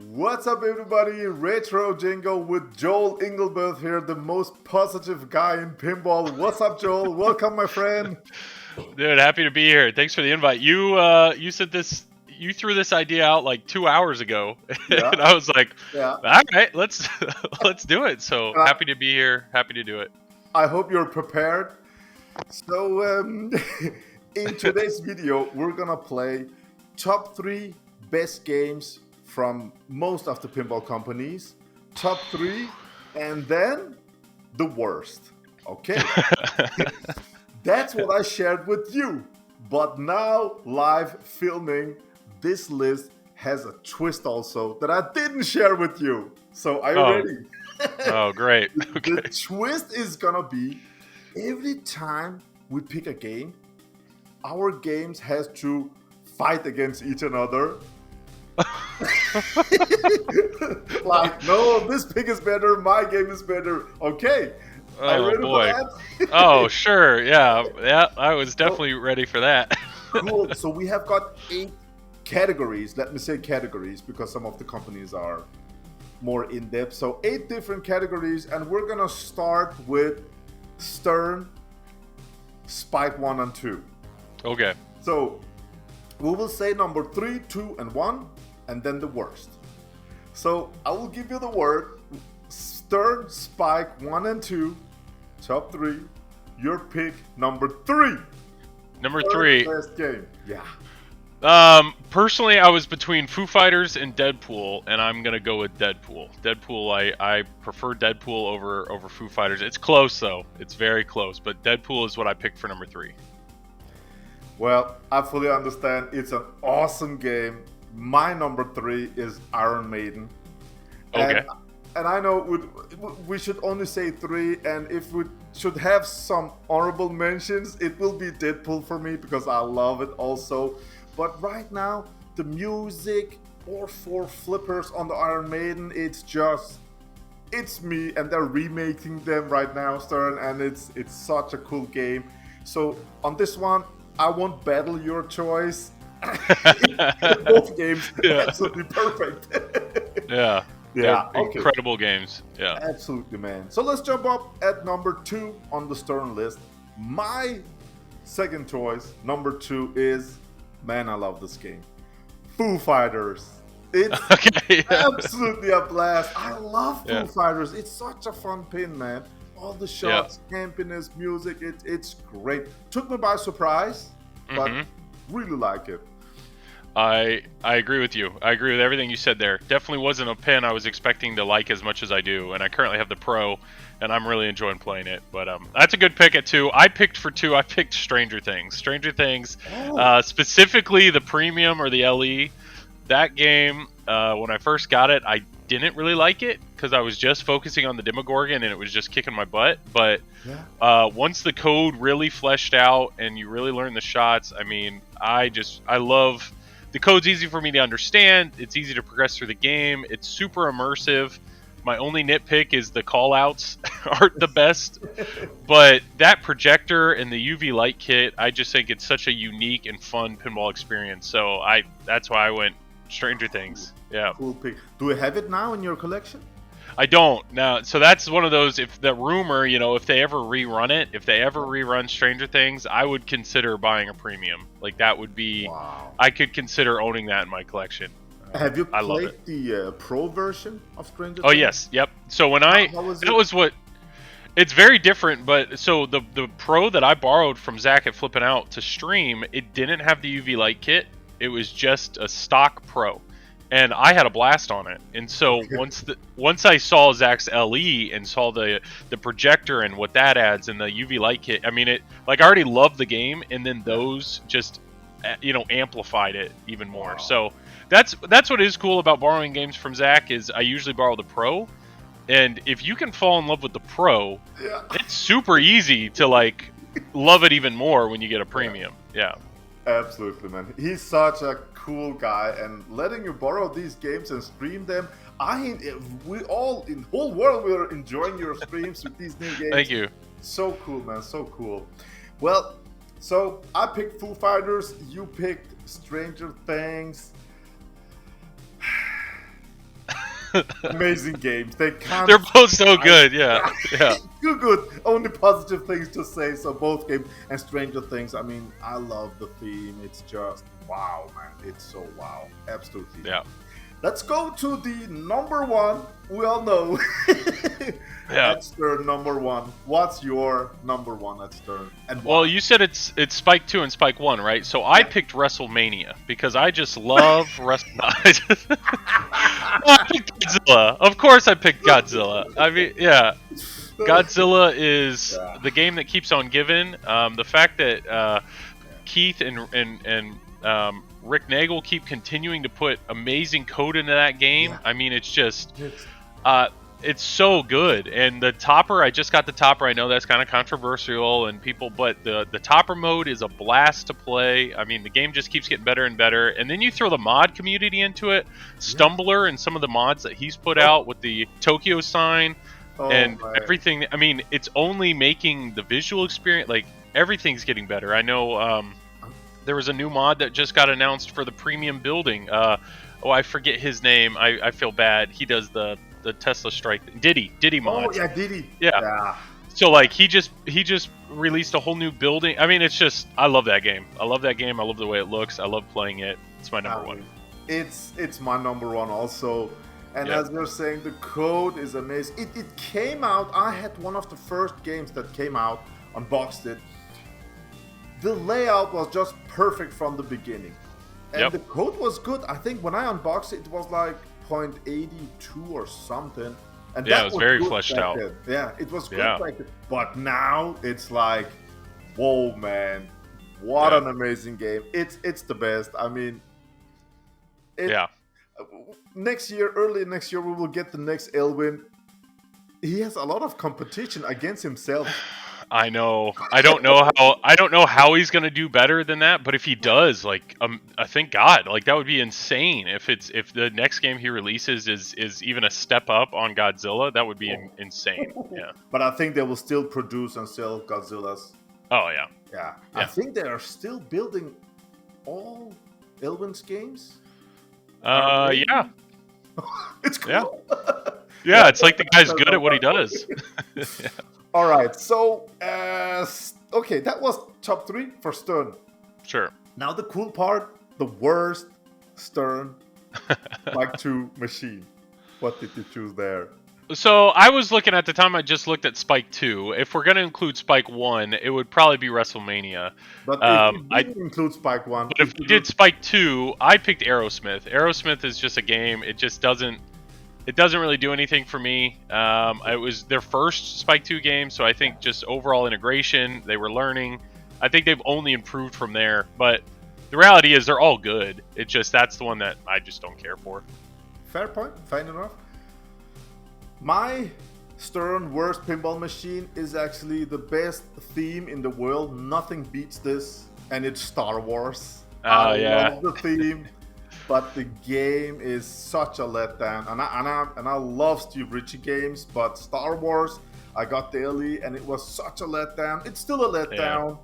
What's up, everybody? Retro Jingle with Joel Engelberth here, the most positive guy in pinball. What's up, Joel? Welcome, my friend. Dude, happy to be here. Thanks for the invite. You said this. You threw this idea out like 2 hours ago, Yeah, and I was like, yeah. "All right, let's let's do it." So Uh, happy to be here. Happy to do it. I hope you're prepared. So, in today's video, we're gonna play top 3 best games from most of the pinball companies, top 3, and then the worst. Okay. That's what I shared with you. But now, live filming, this list has a twist also that I didn't share with you. So, are you Oh, ready? oh, great. The Okay. twist is gonna be every time we pick a game, our games has to fight against each another. Like, no, this pick is better, my game is better. Okay. Are you Oh ready boy. for that? Oh sure. Yeah. I was definitely ready for that. Cool. So we have got 8 categories. Let me say categories because some of the companies are more in depth. So 8 different categories, and we're gonna start with Stern, Spike 1 and 2. Okay. So we will say number 3, 2, and 1, and then the worst. So I will give you the word Stern, Spike 1 and 2, top 3. Your pick number 3. Number Third 3. best game. Yeah. Personally, I was between Foo Fighters and Deadpool, and I'm gonna go with Deadpool. Deadpool, I prefer Deadpool over Foo Fighters. It's close though; it's very close. But Deadpool is what I picked for number 3. Well, I fully understand. It's an awesome game. My number 3 is Iron Maiden. Okay. And I know we should only say 3, and if we should have some honorable mentions, it will be Deadpool for me because I love it also. But right now, the music or for flippers on the Iron Maiden, it's me, and they're remaking them right now, Stern, and it's such a cool game. So on this one, I won't battle your choice. Both games, Yeah. absolutely perfect. Yeah. Yeah, They're okay. incredible games. Yeah. Absolutely, man. So let's jump up at number 2 on the Stern list. My second choice, number 2, is, man, I love this game, Foo Fighters. It's Okay. Yeah. absolutely a blast. I love Foo Yeah. Fighters. It's such a fun pin, man. All the shots, campiness, music, it's great. Took me by surprise, but Mhm. really like it. I agree with you. I agree with everything you said there. Definitely wasn't a pin I was expecting to like as much as I do, and I currently have the Pro, and I'm really enjoying playing it. But that's a good pick at 2. I picked for 2. I picked Stranger Things. Stranger Things, specifically the Premium or the LE. That game, when I first got it, I didn't really like it because I was just focusing on the Demogorgon and it was just kicking my butt. But once the code really fleshed out and you really learn the shots, I mean, I love. The code's easy for me to understand. It's easy to progress through the game. It's super immersive. My only nitpick is the callouts aren't the best. But that projector and the UV light kit, I just think it's such a unique and fun pinball experience. So that's why I went Stranger Things. Yeah. Cool pick. Do we have it now in your collection? I don't now, so that's one of those. If the rumor, if they ever rerun Stranger Things, I would consider buying a premium. Like that would be, Wow. I could consider owning that in my collection. Have you I love played it. the Pro version of Stranger Oh Things? yes, yep. So when How was that it? was what, it's very different. But so the Pro that I borrowed from Zach at Flippin' Out to stream, it didn't have the UV light kit. It was just a stock Pro. And I had a blast on it. And so once I saw Zach's LE and saw the projector and what that adds and the UV light kit, I mean, I already loved the game, and then those just amplified it even more. Wow. So that's what is cool about borrowing games from Zach is I usually borrow the Pro, and if you can fall in love with the Pro, Yeah. it's super easy to love it even more when you get a premium. Yeah. Absolutely, man. He's such a cool guy, and letting you borrow these games and stream them. We all in the whole world we're enjoying your streams with these new games. Thank you. So cool, man. So cool. Well, so I picked Foo Fighters. You picked Stranger Things. Amazing games. They can't. They're both so good. Yeah, yeah, Too good. Only positive things to say. So both games and Stranger Things. I mean, I love the theme. It's just wow, man. It's so wow. Absolutely. yeah. Let's go to the number one. We all know. Yeah. At Stern, number one. What's your number one at Stern? And why? Well, you said it's Spike 2 and Spike 1, right? So I picked WrestleMania because I just love I picked Godzilla. Of course I picked Godzilla. I mean, yeah. Godzilla is the game that keeps on giving. The fact that Keith and Rick Nagel keep continuing to put amazing code into that game. I mean, it's just it's so good. And the topper, I just got the topper. I know that's kind of controversial and people, but the topper mode is a blast to play. I mean, the game just keeps getting better and better. And then you throw the mod community into it, Stumbler and some of the mods that he's put out with the Tokyo sign and everything. I mean, it's only making the visual experience, like everything's getting better. I know there was a new mod that just got announced for the premium building. I forget his name. I feel bad. He does the Tesla strike thing. Diddy mod. Oh yeah, Diddy. Yeah. So like he just released a whole new building. I mean, it's just I love that game. I love that game. I love the way it looks. I love playing it. It's my number one. It's my number one also. And as you're saying, the code is amazing. It came out. I had one of the first games that came out, unboxed it. The layout was just perfect from the beginning. And the code was good. I think when I unboxed it, it was like 0.82 or something. And it was very fleshed out. Then. Yeah, it was good back then. But now it's like, whoa, man. What an amazing game. It's the best. I mean, next year, early next year, we will get the next Elwin. He has a lot of competition against himself. I know. I don't know how he's gonna do better than that. But if he does, like, I thank God. Like that would be insane. If the next game he releases is even a step up on Godzilla, that would be insane. Yeah. But I think they will still produce and sell Godzillas. Oh yeah. Yeah. I think they are still building all Elwin's games. Yeah. It's cool. Yeah. It's like the guy's good at what he does. All right, so okay, that was top 3 for Stern. Sure. Now the cool part, the worst Stern Spike 2 machine. What did you choose there? So I was looking at the time. I just looked at Spike 2. If we're gonna include Spike 1, it would probably be WrestleMania. But if you didn't include Spike 1, but if we did Spike 2, I picked Aerosmith. Aerosmith is just a game. It just doesn't. It doesn't really do anything for me. It was their first Spike 2 game, so I think just overall integration, they were learning. I think they've only improved from there, but the reality is they're all good. It's just that's the one that I just don't care for. Fair point, fine enough. My Stern worst pinball machine is actually the best theme in the world. Nothing beats this, and it's Star Wars. I love the theme. But the game is such a letdown, and I love Steve Ritchie games, but Star Wars, I got daily, and it was such a letdown. It's still a letdown.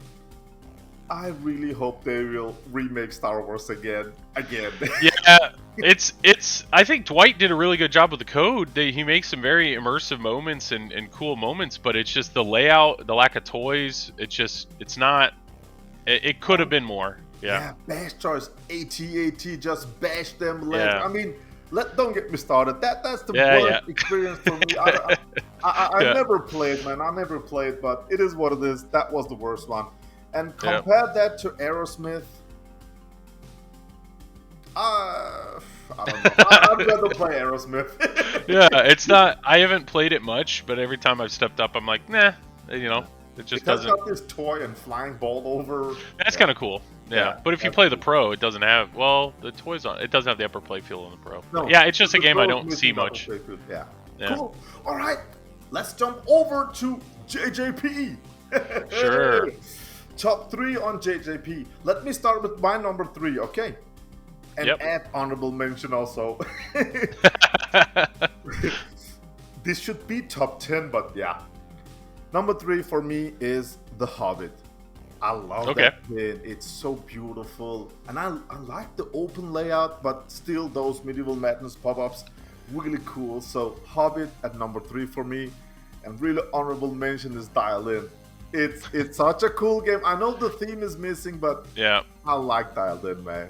I really hope they will remake Star Wars again. Yeah, it's. I think Dwight did a really good job with the code. He makes some very immersive moments and cool moments, but it's just the layout, the lack of toys. It's not. It could have been more. Yeah, bash choice, AT-AT, just bash them legs. I mean, don't get me started. That's the worst experience for me. I never played, man. I never played, but it is what it is. That was the worst one. And compare that to Aerosmith. I don't know. I'd rather play Aerosmith. Yeah, it's not. I haven't played it much, but every time I've stepped up, I'm like, nah. You know, it just doesn't. It's got this toy and flying ball over. That's kind of cool. Yeah, but if you play the Pro, it doesn't have, the toys on it doesn't have the upper play field on the Pro. No, yeah, it's just a game I don't see much. Yeah. Cool. All right, let's jump over to JJP. Sure. Top 3 on JJP. Let me start with my number 3, okay? And add honorable mention also. This should be top 10, but yeah. Number 3 for me is The Hobbit. I love that game. It's so beautiful. And I like the open layout, but still those Medieval Madness pop-ups. really cool. So Hobbit at number 3 for me, and really honorable mention is Dial In. It's such a cool game. I know the theme is missing, but Yeah. I like Dialed In, man.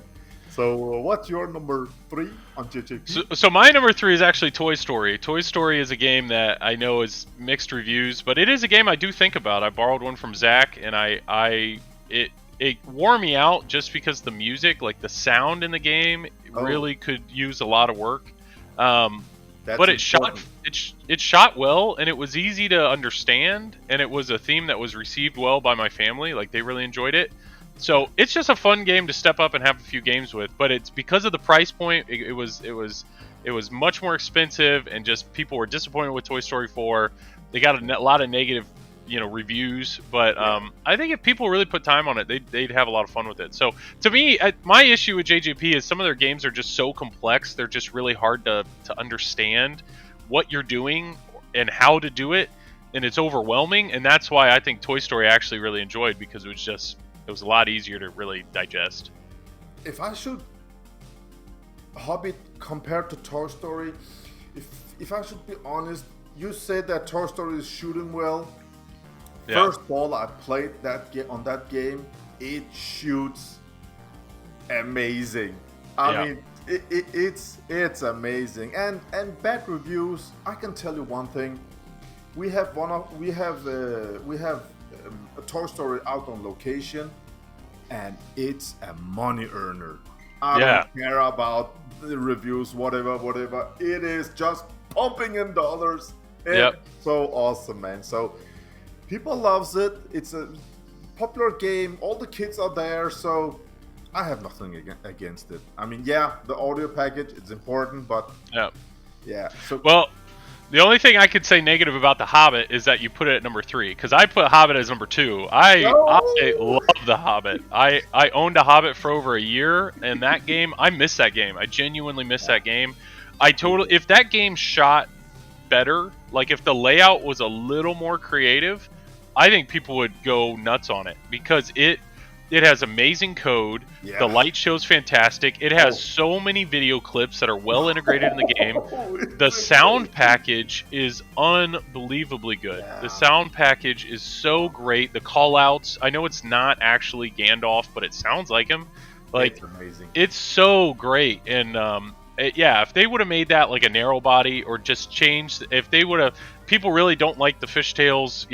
So what's your number 3 on So, JJP? so my number 3 is actually Toy Story. Toy Story is a game that I know is mixed reviews, but it is a game I do think about. I borrowed one from Zach, and it wore me out just because the music, like the sound in the game, Oh, really could use a lot of work. Um, that's but important. it shot well, and it was easy to understand, and it was a theme that was received well by my family. Like they really enjoyed it. So it's just a fun game to step up and have a few games with. But it's because of the price point. It was much more expensive, and just people were disappointed with Toy Story 4. They got a lot of negative, reviews. But I think if people really put time on it, they'd have a lot of fun with it. So to me, my issue with JJP is some of their games are just so complex. They're just really hard to understand what you're doing and how to do it, and it's overwhelming. And that's why I think Toy Story I actually really enjoyed, because it was a lot easier to really digest. If I should Hobbit compared to Toy Story, if I should be honest, you said that Toy Story is shooting well. Yeah. First ball I played on that game, it shoots amazing. I mean, it's amazing. And bad reviews. I can tell you one thing. We have a Toy Story out on location, and it's a money earner. I don't care about the reviews, whatever. It is just pumping in dollars. It's so awesome, man. So people loves it. It's a popular game. All the kids are there, so I have nothing against it. I mean, the audio package is important, but So well, the only thing I could say negative about The Hobbit is that you put it at number 3, because I put Hobbit as number 2. I love The Hobbit. I owned a Hobbit for over a year, and that game, I miss that game. I genuinely miss that game. If that game shot better, like if the layout was a little more creative, I think people would go nuts on it, because it has amazing code. Yeah. The light show's fantastic. It has so many video clips that are well integrated in the game. The sound package is unbelievably good. Yeah. The sound package is so great. The call-outs, I know it's not actually Gandalf, but it sounds like him. Like, it's amazing. It's so great. And if they would have made that like a narrow body, or just changed, if they would have, people really don't like the fishtails,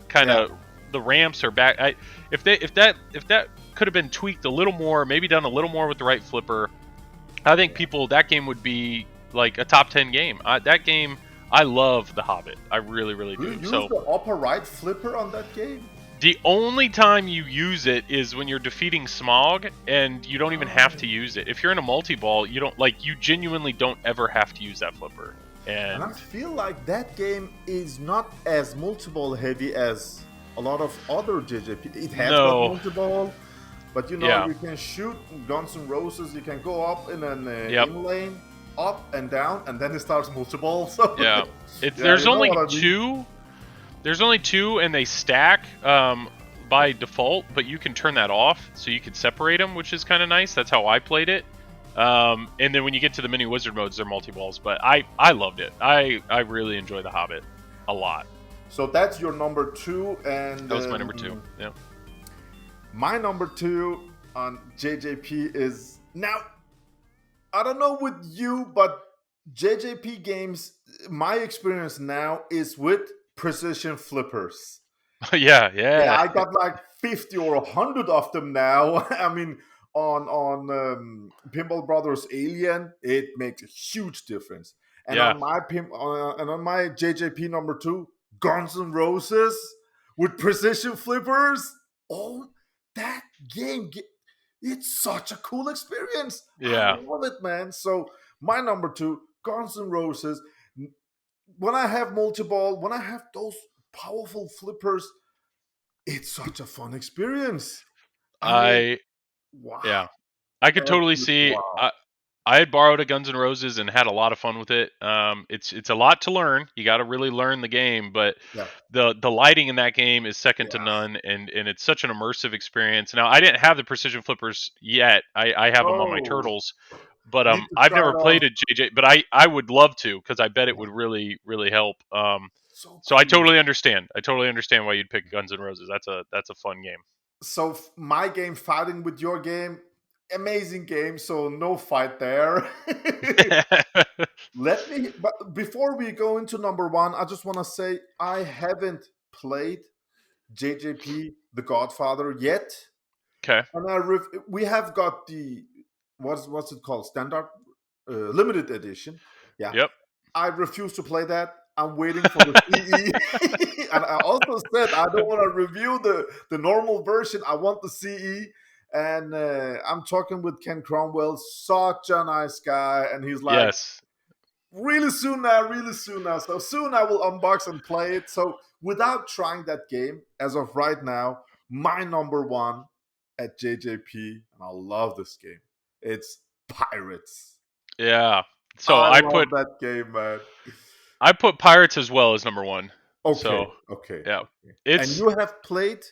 kind of the ramps are back. If that could have been tweaked a little more, maybe done a little more with the right flipper, I think that game would be like a top 10 game. That game, I love The Hobbit. I really, really do. You use the upper right flipper on that game? The only time you use it is when you're defeating Smog, and you don't even have to use it. If you're in a multi-ball, you genuinely don't ever have to use that flipper. And I feel like that game is not as multi-ball heavy as a lot of other JJP. It has got multi-ball, but you can shoot Guns N' Roses. You can go up in an in lane, up and down, and then it starts multi-ball. So there's only two. There's only two, and they stack by default, but you can turn that off, so you can separate them, which is kind of nice. That's how I played it. And then when you get to the mini wizard modes, they're multi-balls. But I loved it. I really enjoy The Hobbit a lot. So that's your number 2, and that was my number 2. Yeah. My number 2 on JJP is, now, I don't know with you, but JJP games, my experience now is with precision flippers. Yeah. I got like 50 or 100 of them now. I mean, on Pinball Brothers Alien, it makes a huge difference. And on my JJP number 2, Guns N' Roses with precision flippers. Oh, that game, it's such a cool experience. Yeah. I love it, man. So my number 2, Guns N' Roses. When I have multi-ball, when I have those powerful flippers, it's such a fun experience. Wow. Yeah. I could totally see. Wow. I had borrowed a Guns N' Roses and had a lot of fun with it. It's a lot to learn. You got to really learn the game, but the lighting in that game is second to none, and it's such an immersive experience. Now, I didn't have the precision flippers yet. I have them on my Turtles, But Need to I've try never it out. played a JJ, but I would love to because I bet it would really really help. So So I cool. totally understand. I totally understand why you'd pick Guns N' Roses. That's a fun game. So my game fighting with your game, amazing game. So no fight there. Let me. But before we go into number one, I just want to say I haven't played JJP The Godfather yet, Okay. and we have got the what's it called, standard limited edition. Yeah, Yep. I refuse to play that. I'm waiting for the CE, and I also said I don't want to review the normal version. I want the CE, and I'm talking with Ken Cromwell, such a nice guy, and he's like, Yes. really soon now, really soon now. So soon I will unbox and play it. So without trying that game, as of right now, my number one at JJP, and I love this game. It's Pirates. Yeah. So I love that game, man. I put Pirates as well as number one. Okay, So okay, yeah, okay. And it's you have played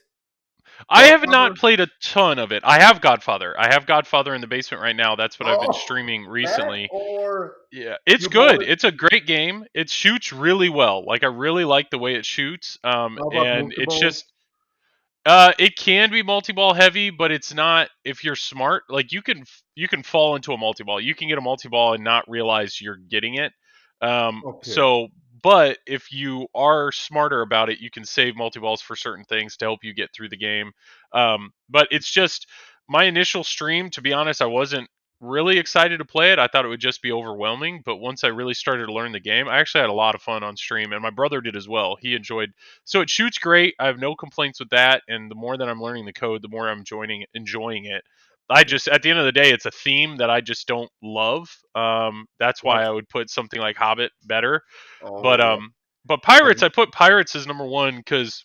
I have not Godfather? played a ton of it. I have Godfather. I have Godfather in the basement right now. That's what I've been Oh, streaming that recently. or Yeah, it's you bought good. it? It's a great game. It shoots really well. Like I really like the way it shoots. How about And it's multiple? just it can be multi-ball heavy, but it's not if you're smart. Like you can fall into a multi-ball. You can get a multi-ball and not realize you're getting it. Okay. So but if you are smarter about it, you can save multi-balls for certain things to help you get through the game. But it's just my initial stream, to be honest, I wasn't really excited to play it. I thought it would just be overwhelming, but once I really started to learn the game, I actually had a lot of fun on stream, and my brother did as well. He enjoyed, so it shoots great. I have no complaints with that, and the more that I'm learning the code, the more I'm enjoying it. I just, at the end of the day, it's a theme that I just don't love. That's why What? I would put something like Hobbit better. But Oh, yeah. um, but Pirates, And I put Pirates as number one because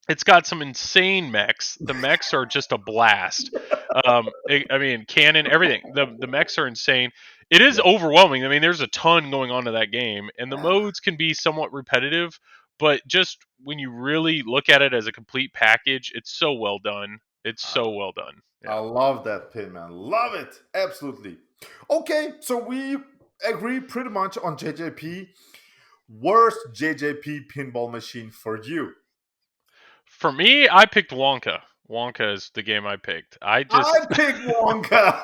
it's got some insane mechs. The mechs are just a blast. I mean, cannon, everything. The mechs are insane. It is yeah. overwhelming. I mean, there's a ton going on to that game, and the Yeah. modes can be somewhat repetitive. But just when you really look at it as a complete package, it's so well done. It's so well done. I Yeah. love that pin, man. Love it. Absolutely. Okay, so we agree pretty much on JJP. Worst JJP pinball machine for you? For me, I picked Wonka. Wonka is the game I picked. I I just pick Wonka.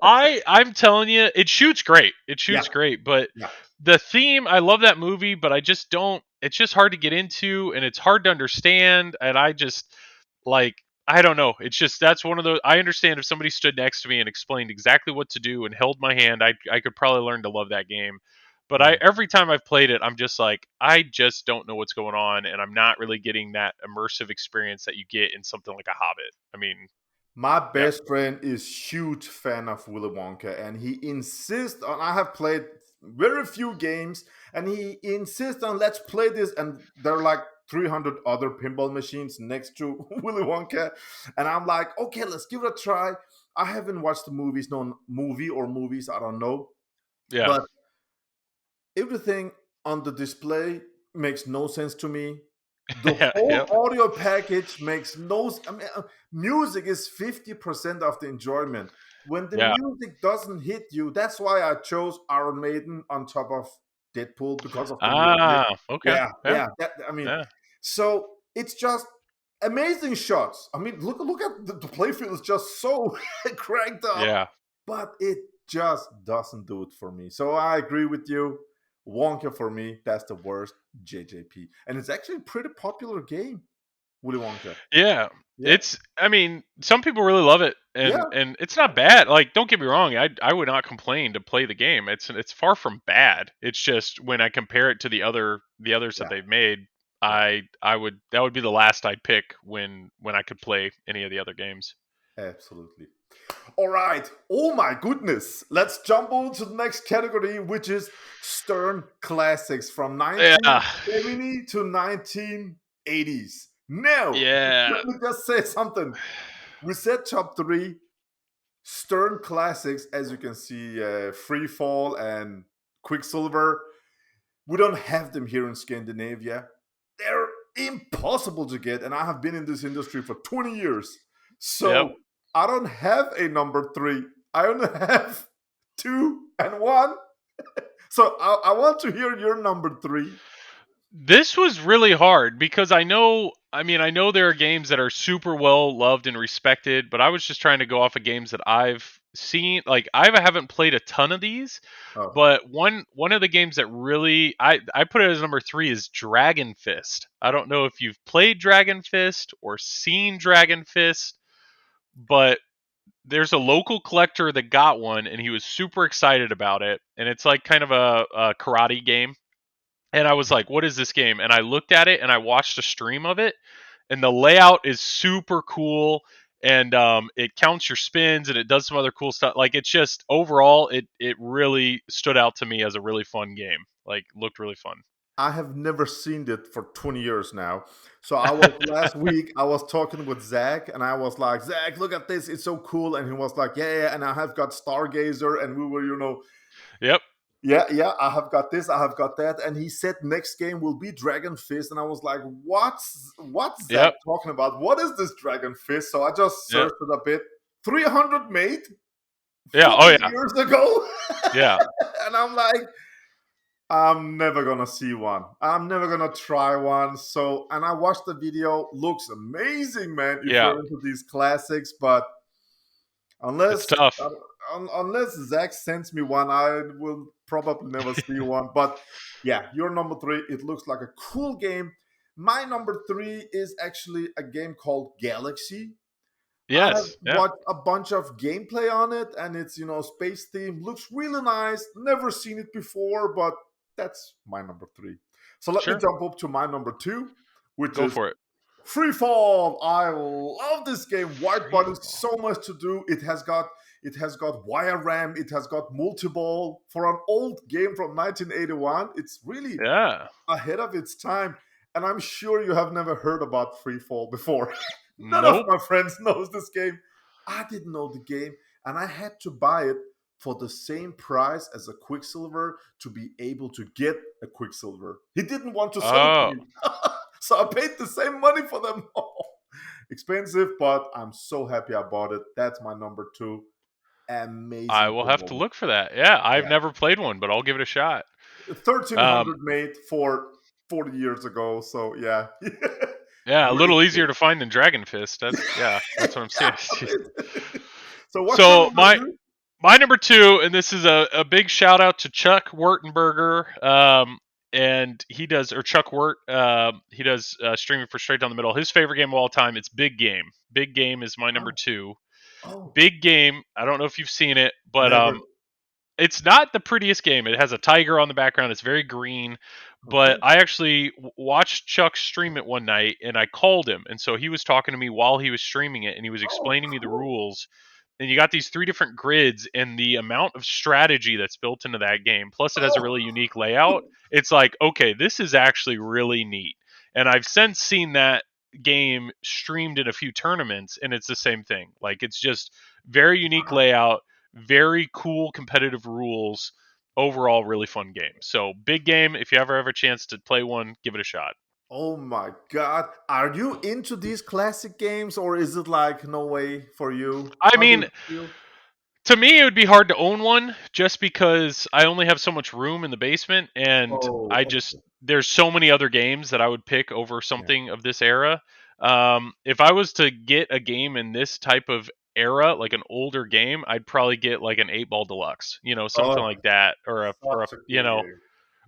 I'm telling you, it shoots great. It Yeah, shoots great, but yeah. the theme, I love that movie, but I just don't. It's just hard to get into, and it's hard to understand, and I just like I don't know. It's just that's one of those. I understand if somebody stood next to me and explained exactly what to do and held my hand, I could probably learn to love that game. But I Mm. every time I've played it, I'm just like I just don't know what's going on, and I'm not really getting that immersive experience that you get in something like a Hobbit. I mean, My yeah, best friend is huge fan of Willy Wonka, and he insists on. I have played very few games, and he insists on let's play this. And there are like 300 other pinball machines next to Willy Wonka, and I'm like, okay, let's give it a try. I haven't watched the movies, no movie or movies, I don't know, yeah, but everything on the display makes no sense to me. The yeah, whole yeah, audio package makes no. I mean, music is 50% of the enjoyment. When the yeah. music doesn't hit you, that's why I chose Iron Maiden on top of Deadpool because of the music. Okay, Yeah, yeah, yeah. I mean, yeah, so it's just amazing shots. I mean, look at the playfield is just so cranked up, yeah. but it just doesn't do it for me. So I agree with you. Wonka for me, that's the worst JJP. And it's actually a pretty popular game, Willy Wonka. Yeah. Yeah, It's I mean, some people really love it yeah, and it's not bad. Like don't get me wrong, I would not complain to play the game. It's far from bad. It's just when I compare it to the others that yeah, they've made, yeah, I would that would be the last I'd pick when I could play any of the other games. absolutely. All right. Oh my goodness. Let's jump on to the next category, which is Stern Classics from Yeah. 1970 to 1980s. Now, Yeah. let me just say something. We said top three Stern Classics, as you can see, Free Fall and Quicksilver. We don't have them here in Scandinavia. They're impossible to get, and I have been in this industry for 20 years. Yep. So I don't have a number three. I only have 2 and 1. So I want to hear your number 3. This was really hard because I know there are games that are super well loved and respected, but I was just trying to go off of games that I've seen. Like I haven't played a ton of these, Oh, but one of the games that really I put it as number 3 is Dragon Fist. I don't know if you've played Dragon Fist or seen Dragon Fist, but there's a local collector that got one and he was super excited about it, and it's like kind of a karate game. And I was like, what is this game? And I looked at it and I watched a stream of it, and the layout is super cool. And it counts your spins and it does some other cool stuff. Like it's just overall, it really stood out to me as a really fun game. Like looked really fun. I have never seen it for 20 years now. So I was last week, I was talking with Zach and I was like, Zach, look at this. It's so cool. And he was like, yeah, yeah. And I have got Stargazer. And we were, Yep. yeah, yeah, I have got this, I have got that. And he said next game will be Dragon Fist. And I was like, what's Zach Yep. talking about? What is this Dragon Fist? So I just Yep. searched it a bit. 300 made Yeah. 40 Oh yeah. years ago. Yeah. And I'm like, I'm never gonna see one. I'm never gonna try one. So, and I watched the video. Looks amazing, man. If Yeah. you're into these classics, but It's unless tough. unless Zach sends me one, I will probably never see one. But yeah, your number 3. It looks like a cool game. My number 3 is actually a game called Galaxy. I have Yes. Yeah. watched a bunch of gameplay on it, and it's space theme. Looks really nice. Never seen it before, but that's my number 3. So let me Sure. jump up to my number 2, which Go is for it. Free Fall. I love this game. White Free button, fall. so much to do. It has got wire RAM. It has got multi-ball. For an old game from 1981, it's really Yeah. ahead of its time. And I'm sure you have never heard about Free Fall before. None of Nope. my friends knows this game. I didn't know the game, and I had to buy it for the same price as a Quicksilver to be able to get a Quicksilver. He didn't want to sell it to Oh, me. So I paid the same money for them. Expensive, but I'm so happy I bought it. That's my number 2. I Amazing will have to pinball. look for that. Yeah, I've Yeah. never played one, but I'll give it a shot. Um, 1300 made for 40 years ago. So yeah. yeah, a Great little game. easier to find than Dragon Fist. That's what I'm saying. So what's your So number my 2? my number 2, and this is a big shout out to Chuck Wertenberger. And he does, or Chuck Wirt, he does streaming for Straight Down the Middle. His favorite game of all time, it's Big Game. Big Game is my number Oh, 2. oh, Big Game. I don't know if you've seen it, but never. it's not the prettiest game. It has a tiger on the background. It's very green. But Okay. I actually watched Chuck stream it one night, and I called him, and so he was talking to me while he was streaming it, and he was Oh, explaining me the cool. rules. And you got these 3 different grids, and the amount of strategy that's built into that game, plus it has a Oh, really unique layout. It's like, okay, this is actually really neat. And I've since seen that game streamed in a few tournaments, and it's the same thing. Like it's just very unique wow. layout, very cool competitive rules. Overall, really fun game. So big game. If you ever have a chance to play one, give it a shot. Oh my God. Are you into these classic games, or is it like no way for you? I How do you mean, feel? to me, it would be hard to own one just because I only have so much room in the basement, and Oh, I just okay. there's so many other games that I would pick over Yeah. something of this era. If I was to get a game in this type of era, like an older game, I'd probably get like an 8 Ball Deluxe, something Oh, like that, or a such a cool game.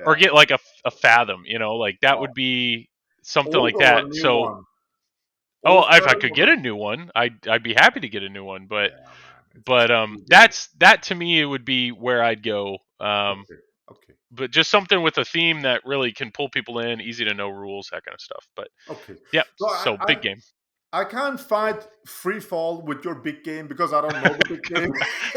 or Yeah. get like a Fathom, like that Oh, would be something old like or that. a new So, one? oh, Old if I Fathom could or get new? a new one, I'd be happy to get a new one, but Yeah, man. It's but a cool game. that to me it would be where I'd go. Okay. Okay. But just something with a theme that really can pull people in, easy to know rules, that kind of stuff. But Okay. yeah, So so big game. I can't fight Free Fall with your big game because I don't know the big game.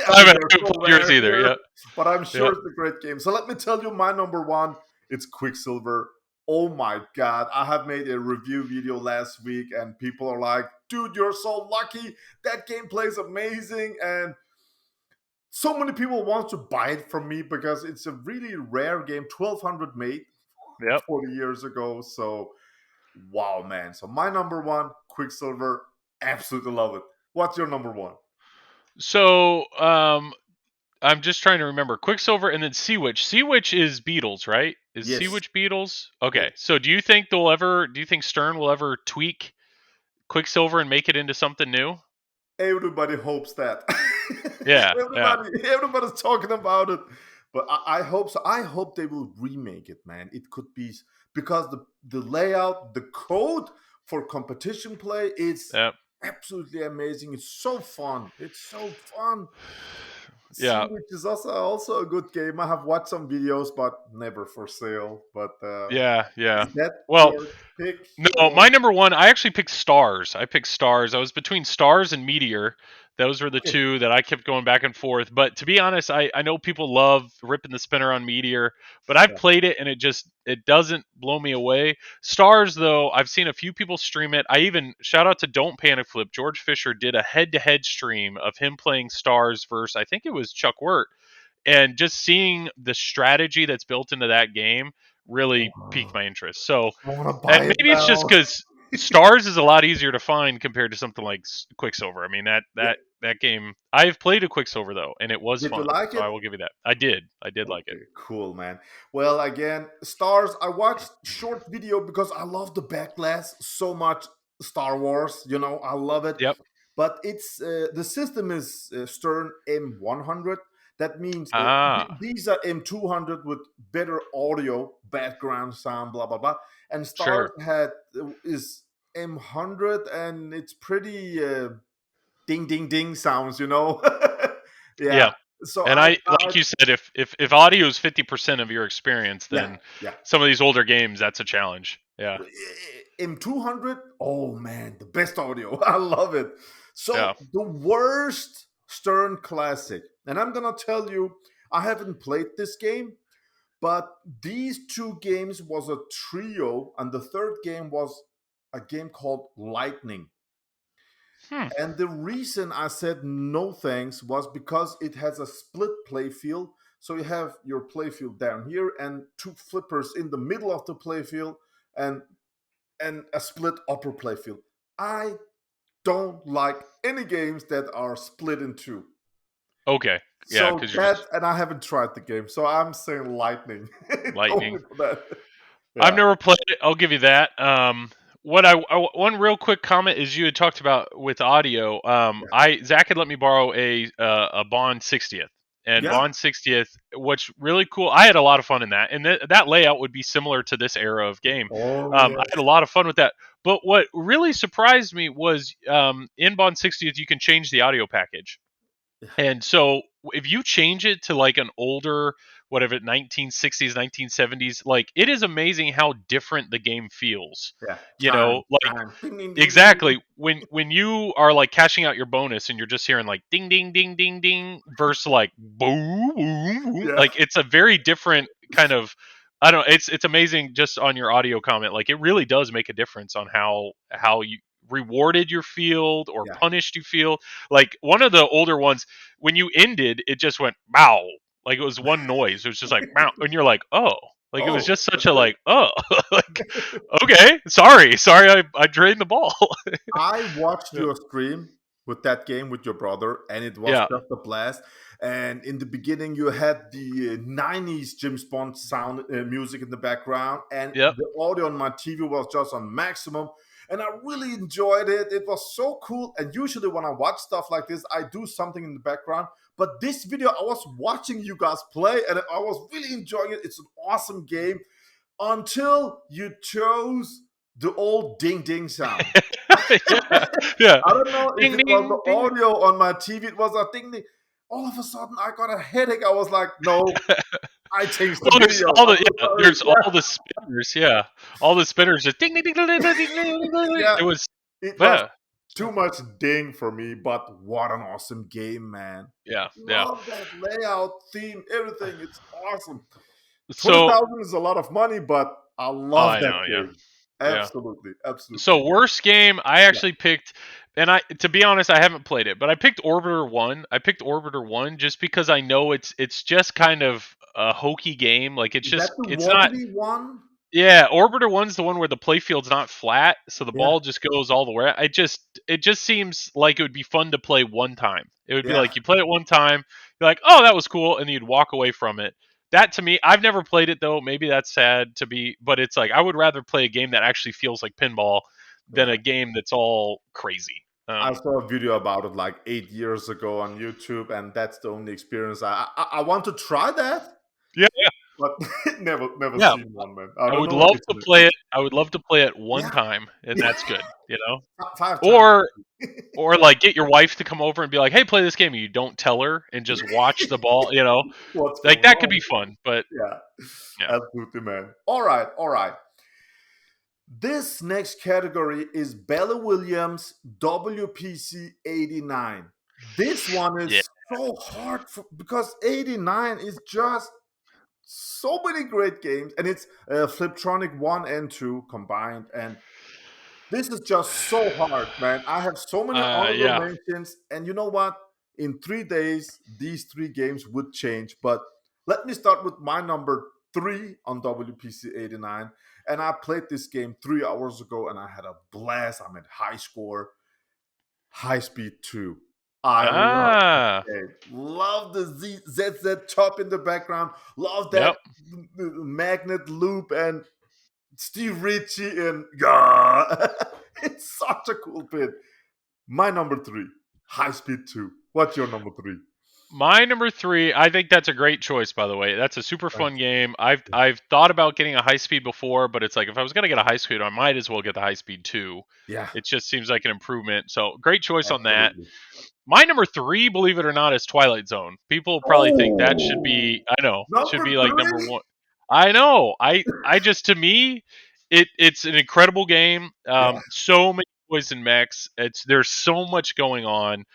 I And haven't they're so played yours rare either. Yeah, here, but I'm sure yeah. it's a great game. So let me tell you my number 1. It's Quicksilver. Oh my God. I have made a review video last week and people are like, dude, you're so lucky. That game plays amazing. And so many people want to buy it from me because it's a really rare game, 1200 made Yep. 40 years ago. So wow, man. So my number 1, Quicksilver, absolutely love it. What's your number 1? So, I'm just trying to remember Quicksilver and then Sea Witch. Sea Witch is Beatles, right? Is Sea Yes, Witch Beatles? yes. Okay. So, do you think Stern will ever tweak Quicksilver and make it into something new? Everybody hopes that. Yeah, yeah, Everybody's talking about it. But I hope so. I hope they will remake it, man. It could be because the layout, the code for competition play, it's yeah, absolutely amazing. It's so fun. It's so fun. Sea yeah, Witch is also a good game. I have watched some videos, but never for sale. But yeah, yeah. is that Well, your pick? no, Or my number one, I actually picked Stars. I picked Stars. I was between Stars and Meteor. Those were the okay, two that I kept going back and forth. But to be honest, I know people love ripping the spinner on Meteor, but I've yeah. played it and it doesn't blow me away. Stars though, I've seen a few people stream it. I even shout out to Don't Panic Flip. George Fisher did a head-to-head stream of him playing Stars versus I think it was Chuck Wirt, and just seeing the strategy that's built into that game really piqued Oh, my interest. So, I want to and buy it maybe it's just now. because Stars is a lot easier to find compared to something like Quicksilver. I mean Yeah. that game. I've played a Quicksilver though, and it was Did you fun. like So it? I will give you that. I did. I did like it. Okay, cool, man. Well, again, Stars, I watched short video because I love the backlash so much. Star Wars, I love it. Yep. But it's the system is Stern M100. That means Ah, these are M200 with better audio, background sound, blah blah blah. And Stars sure. is M100, and it's pretty ding ding ding sounds. Yeah. Yeah. So And I I like you said, if audio is 50% of your experience, yeah, then yeah. some of these older games, that's a challenge. Yeah. M200, oh man, the best audio. I love it. Yeah. So, the worst Stern classic, and I'm gonna tell you, I haven't played this game, but these two games was a trio, and the third game was a game called Lightning. Hmm. And the reason I said no thanks was because it has a split playfield. So you have your playfield down here and two flippers in the middle of the playfield, and a split upper playfield. I don't like any games that are split in two. Okay. Yeah, So because you're that, just and I haven't tried the game, so I'm saying Lightning. Go lightning. with that. I've Yeah, never played it. I'll give you that. One real quick comment is you had talked about with audio. yeah, I Zach had let me borrow a Bond 60th, and yeah. Bond 60th. What's really cool, I had a lot of fun in that, and that layout would be similar to this era of game. Oh I yeah, had a lot of fun with that. But what really surprised me was in Bond 60th you can change the audio package. yeah, And so if you change it to like an older, whatever, 1960s, 1970s, like it is amazing how different the game feels. yeah. You know, like Time. Ding, ding, ding, ding, ding. exactly when you are like cashing out your bonus and you're just hearing like ding ding ding ding ding versus like boom boom boom, Yeah, like it's a very different kind of, I don't know, it's amazing just on your audio comment. Like it really does make a difference on how you rewarded your field or yeah. punished you feel. Like one of the older ones, when you ended, it just went bow. Like it was one noise. It was just like bow, and you're like, oh. Like it was Oh, just such a like, oh, like okay, sorry, I drained the ball. I watched Yeah, your stream with that game with your brother, and it was yeah, just a blast. And in the beginning, you had the 90s James Bond sound music in the background, and yep. the audio on my TV was just on maximum. And I really enjoyed it. It was so cool. And usually, when I watch stuff like this, I do something in the background. But this video, I was watching you guys play, and I was really enjoying it. It's an awesome game until you chose the old ding ding sound. Yeah, yeah. I don't know if Ding it was ding the ding. audio on my TV. It was a ding ding. All of a sudden, I got a headache. I was like, no, I changed the Well, there's video. all I'm the so yeah, sorry. there's Yeah, all the spinners. Yeah, all the spinners just ding ding ding ding ding ding ding. Ding, ding. yeah. It was It was yeah, too much ding for me, but what an awesome game, man. yeah, yeah. Love that layout, theme, everything. It's awesome. So 20,000 is a lot of money, but I love I that know, yeah, game. yeah. Absolutely. Absolutely. So worst game, I Yeah. actually picked, and I to be honest, I haven't played it, but I picked Orbiter One. I picked Orbiter One just because I know it's just kind of a hokey game. Like Is that the it's not. wobbly one? Yeah, Orbiter One's the one where the playfield's not flat, so the Yeah, ball just goes all the way. It just seems like it would be fun to play one time. It would be yeah, like you play it one time, you're like, oh, that was cool, and you'd walk away from it. That to me, I've never played it though. Maybe that's sad to be, but it's like I would rather play a game that actually feels like pinball than yeah. a game that's all crazy. I saw a video about it like 8 years ago on YouTube, and that's the only experience. I want to try that, Yeah, but never yeah. seen one, man. I I don't would know if love it's to play it. I would love to play it one yeah, time, and yeah, that's good, you know. 5 times. Or like get your wife to come over and be like, "Hey, play this game." And you don't tell her and just watch the ball. What's Like going that could be on? fun. But Yeah, yeah, absolutely, man. All right, all right. This next category is Bally Williams WPC 89. This one yeah. is so hard because 89 is just so many great games, and it's Fliptronic 1 and 2 combined. And this is just so hard, man. I have so many honorable Yeah. mentions, and you know what? In 3 days, these three games would change. But let me start with my number three on WPC 89. And I played this game 3 hours ago, and I had a blast. I'm at high score, high speed 2. I love Ah. this game. Love the ZZ top in the background. Love that Yep. magnet loop and Steve Ritchie and yeah, it's such a cool bit. My number three, High Speed 2. What's your number three? My number three, I think that's a great choice. By the way, that's a super Thank fun game. I've thought about getting a high speed before, but it's like if I was gonna get a high speed, I might as well get the high speed two. you. Yeah, It just seems like an improvement. So great choice on that. absolutely. My number three, believe it or not, is Twilight Zone. People probably think that should Oh, be, I know, should be number like number three? one. I know. I just to me, it's an incredible game. Yeah, So many toys and mechs. There's so much going on.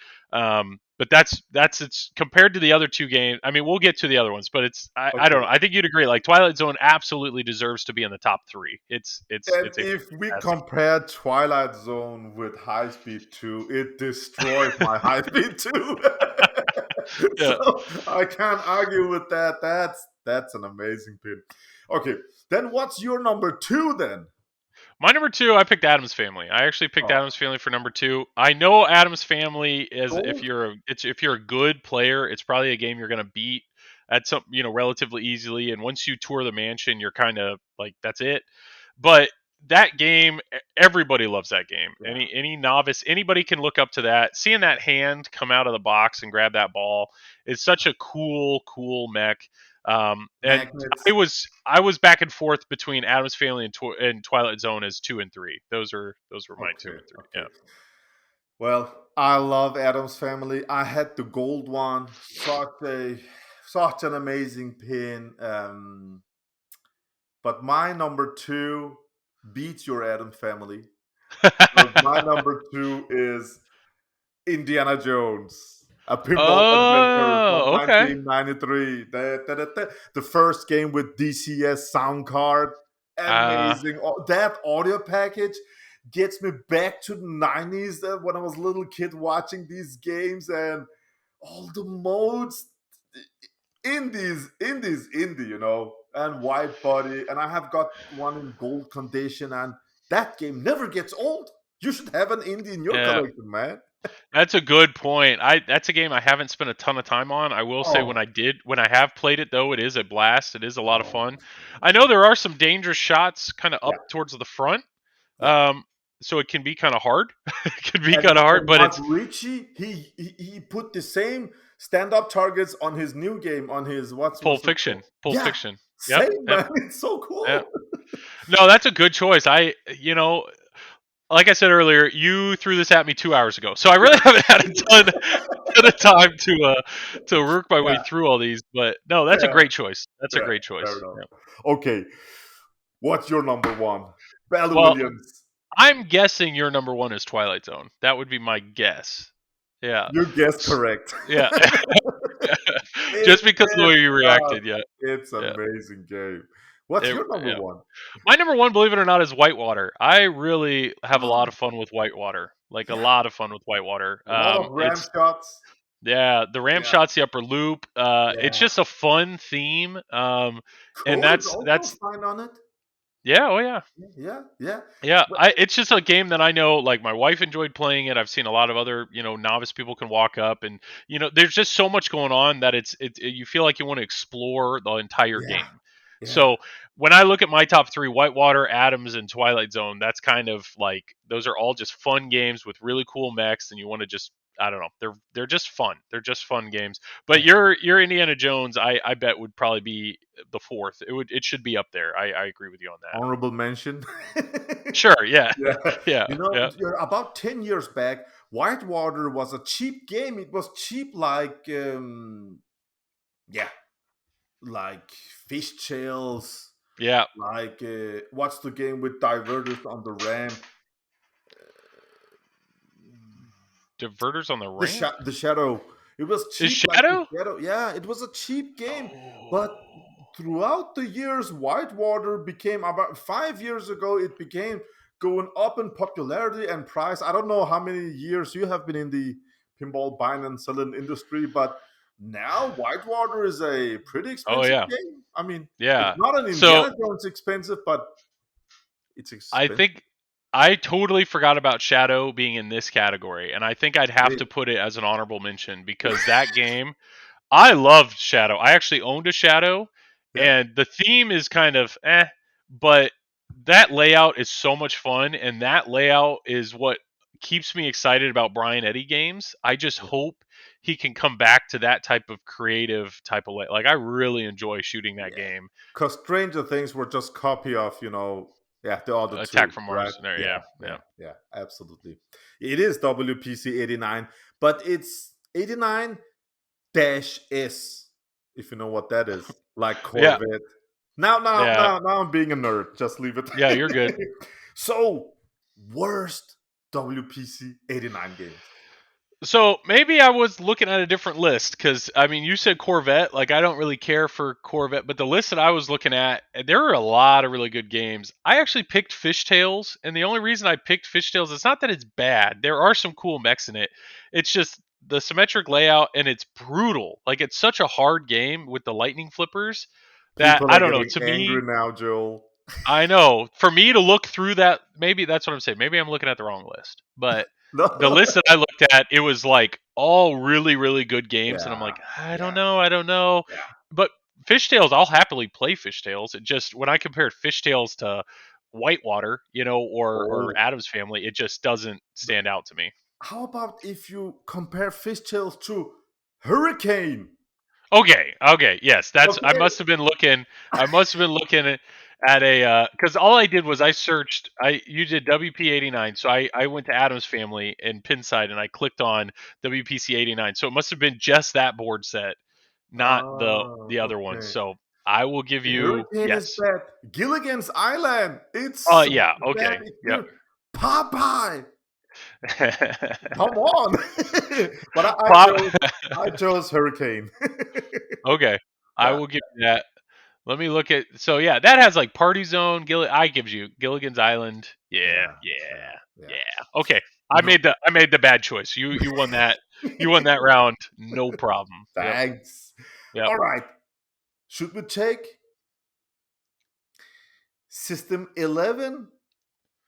But that's it's compared to the other two games. I mean, we'll get to the other ones, but I don't know. okay. I think you'd agree. Like Twilight Zone absolutely deserves to be in the top three. And It's a if we fantastic. compare Twilight Zone with High Speed 2, it destroys my High Speed 2. Yeah. So I can't argue with that. That's an amazing pin. Okay, then what's your number two then? My number two, I picked Adam's Family. I actually picked Oh, Adam's Family for number two. I know Adam's Family is gold? if you're a good player, it's probably a game you're gonna beat at some relatively easily. And once you tour the mansion, you're kind of like that's it. But that game, everybody loves that game. Yeah. Any novice, anybody can look up to that. Seeing that hand come out of the box and grab that ball is such a cool mech. And Magnets. I was back and forth between Adam's Family and Twilight Zone as two and three. Those were my two Okay, and three. okay. Yeah. Well, I love Adam's Family. I had the gold one. Such an amazing pin. But my number two beats your Adams Family. Because my number two is Indiana Jones, a pinball adventure from Oh, okay. 1993. The first game with DCS sound card. Uh, Amazing. That audio package gets me back to the 90s when I was a little kid watching these games and all the modes indie, and white body. And I have got one in gold condition, and that game never gets old. You should have an indie in your yeah. collection, man. That's a good point. That's a game I haven't spent a ton of time on. I will say Oh, when I have played it though, it is a blast. It is a lot of oh, fun. I know there are some dangerous shots kind of yeah, up towards the front. yeah. Um, so it can be kind of hard. It can be kind And of hard, and but Mark it's Ricci, he put the same stand-up targets on his new game on his what's Pulp it called? Fiction. Pulp Yeah, Fiction. Yep. same Yep. man. It's so Yep. cool. No, that's a good choice. Like I said earlier, you threw this at me 2 hours ago, so I really haven't had ton of time to work my way Yeah, through all these. But no, that's a yeah, great choice. That's a yeah. great Fair choice. enough. Yeah. Okay, what's your number one? Bally Well, Williams. I'm guessing your number one is Twilight Zone. That would be my guess. Yeah. You guessed correct. Yeah. It Just because of the is way you not. reacted. Yeah. It's Yeah. amazing game. What's your number Yeah. one? My number one, believe it or not, is Whitewater. I really have a lot Oh, of fun with Whitewater. Like a yeah, lot of fun with Whitewater. a lot of ram It's shots. Yeah, the ram Yeah, shots, the upper loop. It's yeah. just a fun theme. And Code is also fine on it. Yeah, oh yeah. Yeah, yeah. Yeah, But it's just a game that I know, like, my wife enjoyed playing it. I've seen a lot of other, novice people can walk up and, there's just so much going on that you feel like you want to explore the entire yeah, game. yeah, So when I look at my top three, Whitewater, Adams, and Twilight Zone, that's kind of like those are all just fun games with really cool mechs, and you want to just I don't know, they're just fun. They're just fun games. But yeah. your Indiana Jones, I bet would probably be the fourth. It should be up there. I agree with you on that. Honorable mention. Sure. Yeah. Yeah, Yeah. you know, Yeah. about 10 years back, Whitewater was a cheap game. It was cheap like, yeah, like fishtails, Yeah. like, what's the game with diverters on the ramp? Diverters on the ramp? The Shadow. It was Is cheap like the Shadow? Shadow. Yeah, it was a cheap game. But Oh. throughout the years, Whitewater became about 5 years ago. It became going up in popularity and price. I don't know how many years you have been in the pinball buying and selling industry, but now Whitewater is a pretty Oh expensive yeah. game. I mean, it's Yeah. not an So Indiana Jones expensive, but it's I expensive. think I totally forgot about Shadow being in this category, and I think I'd have Hey, to put it as an honorable mention because that game I loved Shadow. I actually owned a Shadow, yeah, and the theme is kind of but that layout is so much fun, and that layout is what keeps me excited about Brian Eddy games. I just yeah, hope he can come back to that type of creative type of like I really enjoy shooting that yeah. game. Because Stranger Things were just copy of, yeah, the other Attack two, from right? Mars. There, Yeah, yeah, yeah, yeah. yeah, absolutely. It is WPC 89, but it's 89 dash S, if you know what that is, like Yeah, Corvette. Now, now, yeah, now, now I'm being a nerd. Just leave it. yeah, you're good. So, worst WPC 89 games. So maybe I was looking at a different list because I mean, you said Corvette. Like, I don't really care for Corvette, but the list that I was looking at, there are a lot of really good games. I actually picked Fishtails, and the only reason I picked Fishtails is not that it's bad. There are some cool mechs in it. It's just the symmetric layout, and it's brutal. Like, it's such a hard game with the lightning flippers that People I are don't know. getting To angry me, now, Joel. I know. For me to look through that, maybe that's what I'm saying. Maybe I'm looking at the wrong list. But the No. list that I looked at, it was like all really, really good games, and I'm Yeah, like, I don't yeah, know, I don't know. yeah. But Fishtails, I'll happily play Fishtails. It just when I compared Fishtails to Whitewater, or Oh. Adam's Family, it just doesn't stand out to me. How about if you compare fishtails to hurricane? Okay, okay, yes, that's I Okay. must have been looking. I must have been looking at a because all I did was I searched. You did WP89, so I went to Adam's Family and Pinside, and I clicked on WPC89. So it must have been just that board set, not the other ones. Okay. So I will give you Hurricane is yes. bad. Gilligan's Island. It's so Yeah, bad. okay, It's yep. good. Popeye. Come on. But Pop. I chose hurricane. Okay, I Yeah, will give you that. Let me look at so yeah, that has like Party Zone, I gives you Gilligan's Island. Yeah, yeah, yeah, yeah, yeah. yeah. Okay. You know, I made the bad choice. You won that. You won that round. No problem. Yep. thanks. Yep. All right. Should we take System 11,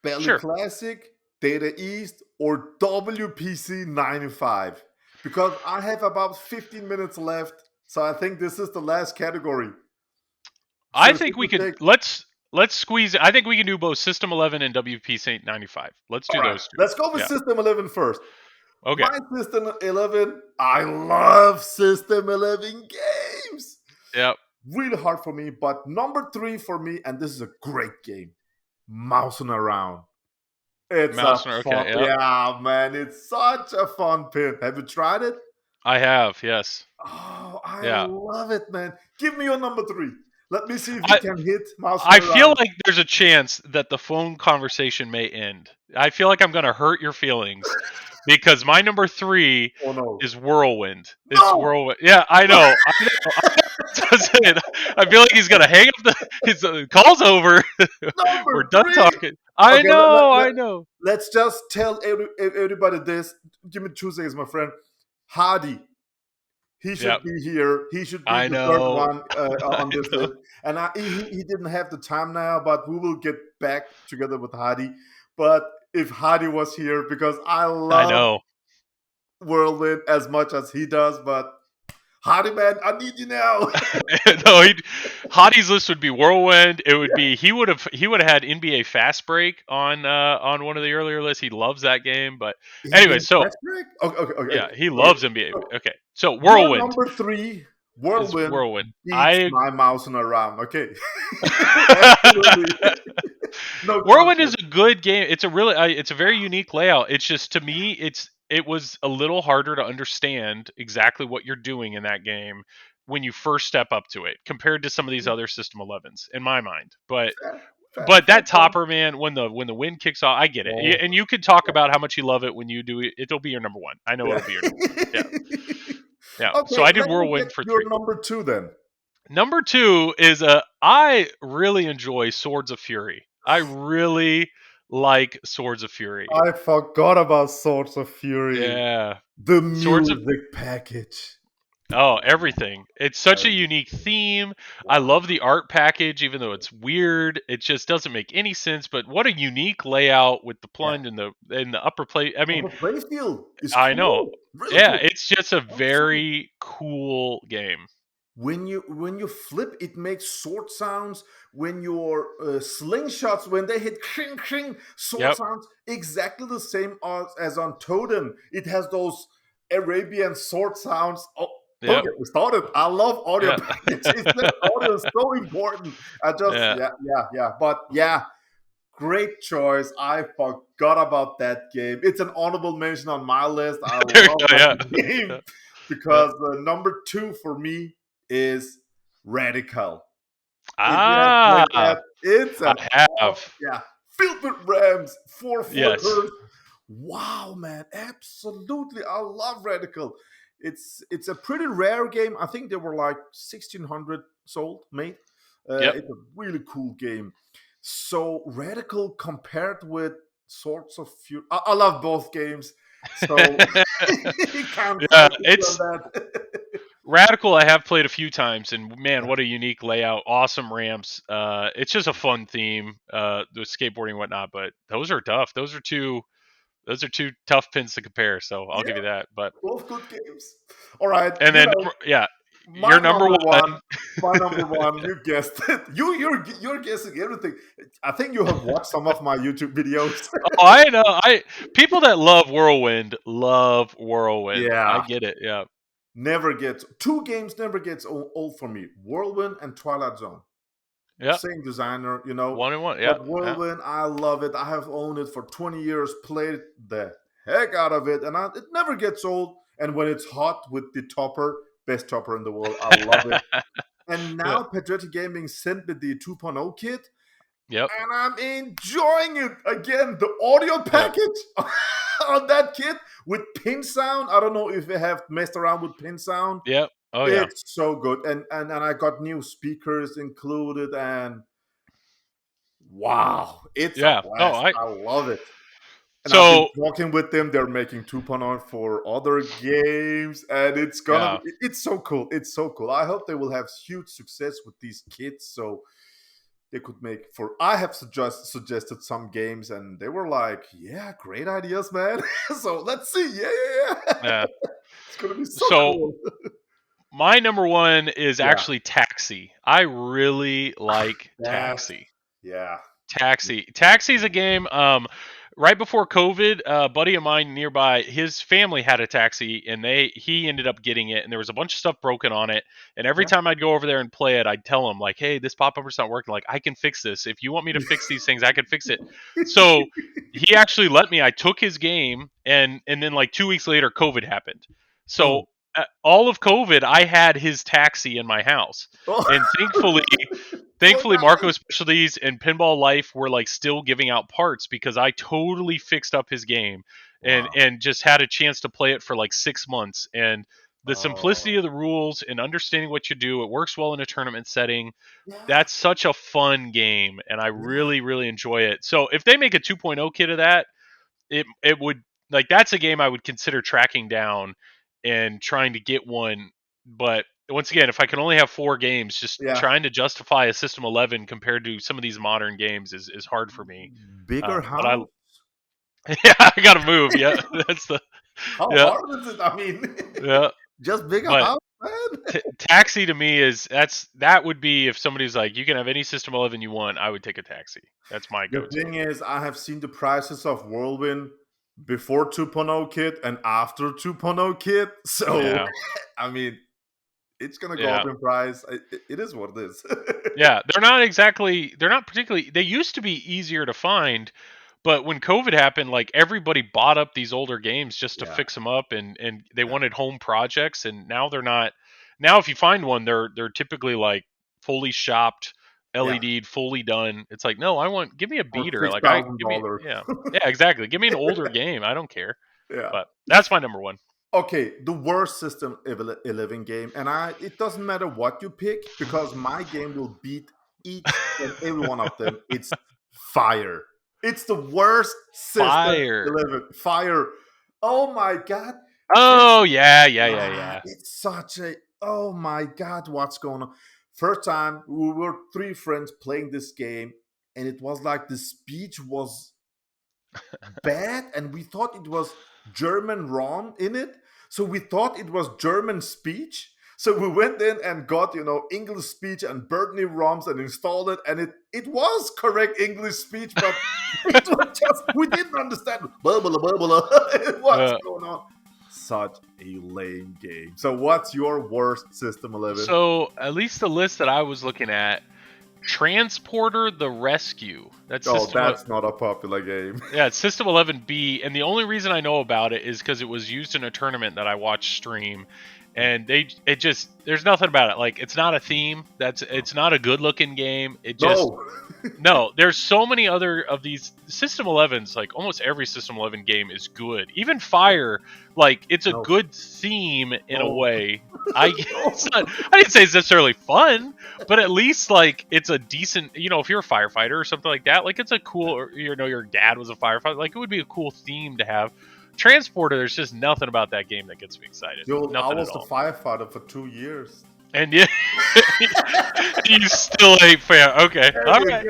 Bally Sure. Classic, Data East, or WPC 95? Because I have about 15 minutes left, so I think this is the last category. I So think should we we could take? let's squeeze I think we can do both System 11 and WP 95. Let's All do right, those two. let's go with Yeah. System 11 first. Okay. My System 11, I love System 11 games. Yep. Really hard for me, but number three for me, and this is a great game, Mousing Around. It's a Mousener. fun, Okay. Yep. yeah, man. It's such a fun pin. Have you tried it? I have. Yes. Oh, I Yeah. love it, man. Give me your number three. Let me see if you I can hit Mousing I feel Around. like there's a chance that the phone conversation may end. I feel like I'm going to hurt your feelings because my number three Oh no. is Whirlwind. It's No! Whirlwind. Yeah, I know. I know. Does it. I feel like he's going to hang up his call's over. We're Number done three! talking. I Okay, know. I know. let's just tell everybody this. Give me 2 seconds, my friend. Hardy. He Yep. should be here. He should be I the third know. one I on this know. list. And he didn't have the time now, but we will get back together with Hadi. But if Hadi was here, because I I love know. Whirlwind as much as he does, but Hadi, man, I need you now. No, Hottie's list would be Whirlwind. It would be he would have had NBA Fast Break on one of the earlier lists. He loves that game. But anyway, NBA so Fast Break? Okay, okay, okay. yeah, he Okay. loves NBA. So Okay, so your Whirlwind number three, is Whirlwind, Whirlwind. beats my mousing around. Okay. I Absolutely. No Whirlwind is contest. a good game. It's a really, it's a very unique layout. It's just to me, it was a little harder to understand exactly what you're doing in that game when you first step up to it compared to some of these other System 11s in my mind. But Fair, fair, but fair that point. topper, man, when the wind kicks off, I get it. Oh, And you could talk about how much you love it when you do it. It'll be your number one. I know yeah. it'll be your number one. Yeah, yeah. So Okay, I did let me get Whirlwind for your 3. number two then. Number 2 is I really enjoy Swords of Fury. I really like Swords of Fury. I forgot about Swords of Fury. Yeah. The Swords of music package. Oh, everything. It's such a Um, unique theme. I wow. love the art package even though it's weird. It just doesn't make any sense, but what a unique layout with the Yeah. plunge and the upper plate. I mean, Upper Playfield is I know. cool. Really Yeah, cool. it's just a Absolutely. very cool game. When you flip, it makes sword sounds. When your slingshots, when they hit kring kring, sword Yep. sounds exactly the same as on Totem. It has those Arabian sword sounds. Oh, don't Yep. get me started. I love audio Yeah. packages. Audio is so important. I just Yeah. yeah. But yeah, great choice. I forgot about that game. It's an honorable mention on my list. I There you love go. that Yeah. game Yeah. Yeah. because number two for me is Radical. If you have played Ah, that, it's I an have. yeah, filled with Rams, four Yes. flippers. Wow, man, absolutely, I love Radical. It's a pretty rare game. I think there were like 1,600 sold, made. Yep. It's a really cool game. So Radical compared with Swords of Fury, I love both games. So you can't Yeah, fight with me on it's that. Radical. I have played a few times, and man, Yeah. what a unique layout! Awesome ramps. It's just a fun theme, the skateboarding and whatnot. But those are tough. Those are two tough pins to compare. So I'll give Yeah, you that. But both good games. All right, and then yeah, my your number number one. one, my number one. You guessed it. You're guessing everything. I think you have watched some of my YouTube videos. Oh, I know. People that love Whirlwind. I Yeah, get it. Yeah. never gets two games. Never gets old for me. Whirlwind and Twilight Zone. Yep. Same designer, you know. 1 and 1. Yeah. But Yeah. Whirlwind, I love it. I have owned it for 20 years. Played the heck out of it, and it never gets old. And when it's hot with the topper, best topper in the world, I love it. And Yeah. now Patriotic Gaming sent me the 2.0 kit, Yep. and I'm enjoying it again. The audio Yeah. package on that kit with pin sound. I don't know if you have messed around with pin sound. Yep. Oh yeah. It's so good, and I got new speakers included, and wow, it's a Yeah. No, blast. I I love it. And I've been so talking with them. They're making 2.0 for other games, and it's gonna be. yeah. It's so cool. It's so cool. I hope they will have huge success with these kits, so they could make. For I have suggested some games, and they were like, "Yeah, great ideas, man." So let's see. Yeah. Yeah. It's gonna be so So cool. my number one is Yeah, actually Taxi. I really like that. Taxi. Yeah. Taxi is a game. Right before COVID, a buddy of mine nearby, his family had a taxi, and he ended up getting it, and there was a bunch of stuff broken on it. And every Yeah. time I'd go over there and play it, I'd tell him like, "Hey, this pop up's not working. Like, I can fix this. If you want me to fix these things, I can fix it." So he actually let me. I took his game, and then like 2 weeks later, COVID happened. So Oh. all of COVID, I had his taxi in my house, Oh. and thankfully Poor thankfully guy. Marco Specialties and Pinball Life were like still giving out parts because I totally fixed up his game and Wow. and just had a chance to play it for like 6 months. And the simplicity Oh. of the rules and understanding what you do, it works well in a tournament setting. Yeah. That's such a fun game, and I Yeah. really really enjoy it. So if they make a 2.0 kit of that, it would, like, that's a game I would consider tracking down and trying to get one But once again, if I can only have 4 games, just Yeah. trying to justify a System 11 compared to some of these modern games is hard for me. Bigger But I house? yeah, I gotta move. Yeah, that's the How yeah hard is it? I mean, yeah. just bigger But house, man. Taxi to me that would be if somebody's like, you can have any System 11 you want, I would take a Taxi. That's my The go-to. thing is, I have seen the prices of Whirlwind before 2.0 kit and after 2.0 kit. So, Yeah, I mean, it's gonna go yeah. up in price. It is what it is. Yeah, they're not particularly, they used to be easier to find, but when COVID happened, like everybody bought up these older games just to Yeah, fix them up and they yeah, wanted home projects and now they're not. Now if you find one, they're typically like fully shopped, yeah. LED'd, fully done. It's like, "No, give me a For beater." six Like thousand give me dollars. yeah. Yeah, exactly. Give me an older game. I don't care. Yeah. But that's my number 1. Okay, the worst System 11 game, and it doesn't matter what you pick because my game will beat each and every one of them. It's Fire. It's the worst System Fire. 11. Fire. Oh my god. Oh, yeah. It's such a, oh my god, what's going on? First time we were 3 friends playing this game, and it was like the speech was bad, and we thought it was German ROM in it. So we thought it was German speech. So we went in and got, English speech and Bertney ROMs and installed it, and it was correct English speech, but it was just, we didn't understand. Blah, blah, blah, blah. What's going on? Such a lame game. So what's your worst System 11? So at least the list that I was looking at, Transporter the Rescue. That's That's not a popular game. Yeah, it's System 11B, and the only reason I know about it is because it was used in a tournament that I watched stream, and there's nothing about it. Like, it's not a theme. It's not a good looking game. It just no. There's so many other of these System 11s. Like almost every System 11 game is good. Even Fire, like it's a good theme in a way. I didn't say it's necessarily fun, but at least like it's a decent. If you're a firefighter or something like that, like it's a cool. Or, your dad was a firefighter. Like it would be a cool theme to have. Transporter, there's just nothing about that game that gets me excited. Joel, I Nothing was at a all. firefighter for 2 years. And yeah, you still ain't fair. Okay, all right.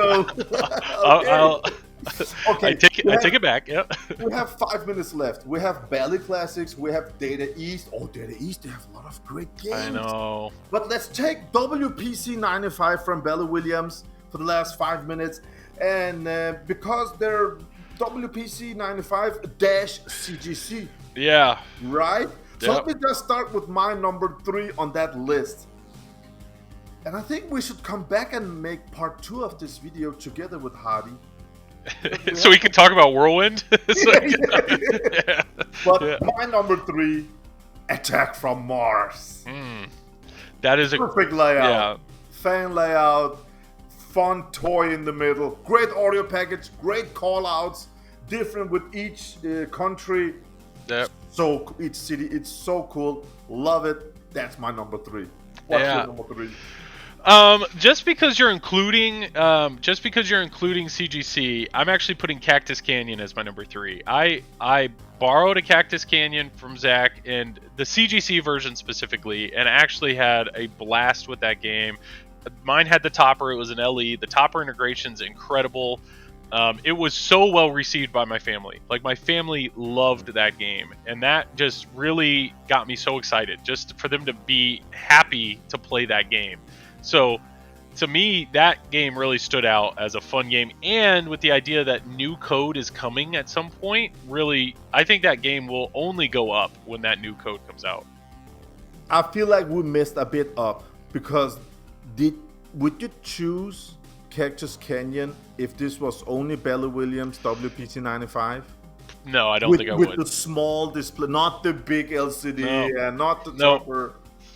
Okay, I take it back. Yep. We have 5 minutes left. We have Bally Classics. We have Data East. Oh, Data East, they have a lot of great games. I know. But let's take WPC 95 from Bally Williams for the last 5 minutes. And because they're WPC 95-CGC. Yeah. Right? So Yep. let me just start with my number 3 on that list. And I think we should come back and make part 2 of this video together with Hardy. So we can talk about Whirlwind. Yeah. But my number 3, Attack from Mars. That is Perfect layout, fan layout, fun toy in the middle, great audio package, great call outs, different with each country. Yep. So each city, it's so cool. Love it. That's my number 3. What's your number 3? Just because you're including CGC, I'm actually putting Cactus Canyon as my number 3. I borrowed a Cactus Canyon from Zach and the CGC version specifically, and actually had a blast with that game. Mine had the topper. It was an LE. The topper integration's incredible. It was so well received by my family. Like, my family loved that game, and that just really got me so excited just for them to be happy to play that game. So, to me, that game really stood out as a fun game, and with the idea that new code is coming at some point, really, I think that game will only go up when that new code comes out. I feel like we missed a bit up because would you choose Cactus Canyon if this was only Bally Williams WPC 95? No, I don't think I would. With the small display, not the big LCD, and not the topper.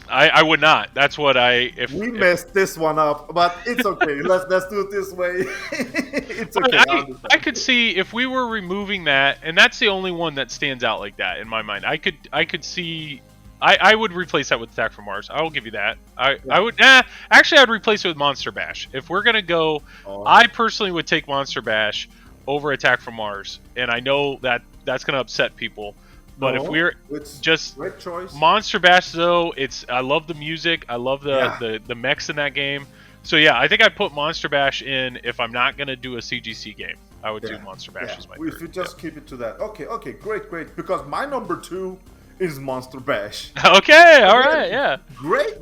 I would not. That's what we messed this one up, but it's okay. let's do it this way. It's okay. I could see if we were removing that, and that's the only one that stands out like that in my mind. I could see. I would replace that with Attack from Mars. I will give you that. I would. Actually, I'd replace it with Monster Bash. If we're gonna go, I personally would take Monster Bash over Attack from Mars, and I know that that's gonna upset people. But if No, we're it's just great choice. Monster Bash, though, I love the music. I love the mechs in that game. So yeah, I think I'd put Monster Bash in if I'm not gonna do a CGC game. I would do Monster Bash as my If third. you just keep it to that. Okay, great. Because my number 2 is Monster Bash. Okay, all right, yeah. Great